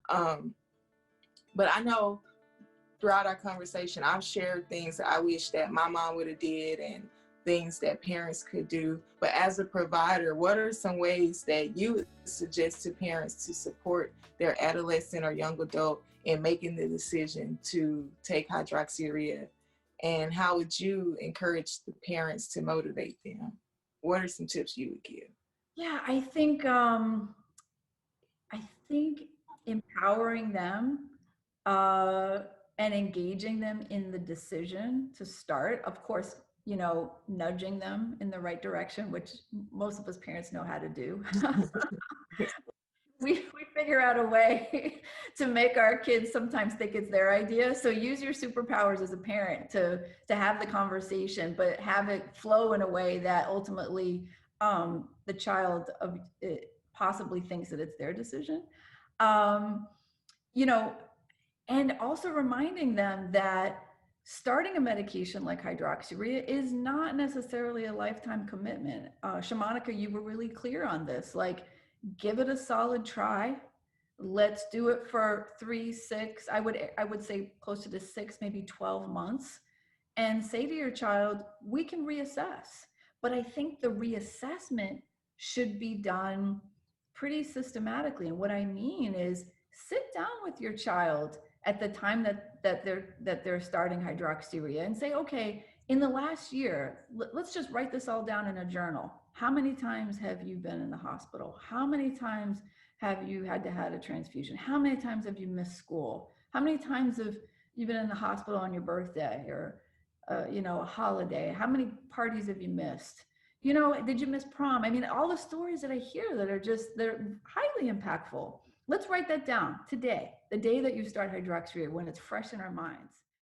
But I know throughout our conversation, I've shared things that I wish that my mom would have did and things that parents could do. But as a provider, what are some ways that you would suggest to parents to support their adolescent or young adult in making the decision to take hydroxyurea? And how would you encourage the parents to motivate them? What are some tips you would give? Yeah, I think empowering them uh, and engaging them in the decision to start, of course, nudging them in the right direction, which most of us parents know how to do. We figure out a way to make our kids sometimes think it's their idea. So use your superpowers as a parent to have the conversation, but have it flow in a way that ultimately the child of it possibly thinks that it's their decision. Um, you know, and also reminding them that starting a medication like hydroxyurea is not necessarily a lifetime commitment. Shamanika, you were really clear on this. Like, give it a solid try. Let's do it for 3, 6, I would say closer to 6, maybe 12 months, and say to your child, we can reassess. But I think the reassessment should be done pretty systematically. And what I mean is sit down with your child at the time that they're starting hydroxyurea and say, okay, in the last year, let's just write this all down in a journal. How many times have you been in the hospital? How many times have you had to have a transfusion? How many times have you missed school? How many times have you been in the hospital on your birthday or a holiday? How many parties have you missed? Did you miss prom? I mean, all the stories that I hear that are they're highly impactful. Let's write that down today, the day that you start hydroxyurea, when it's fresh in our minds.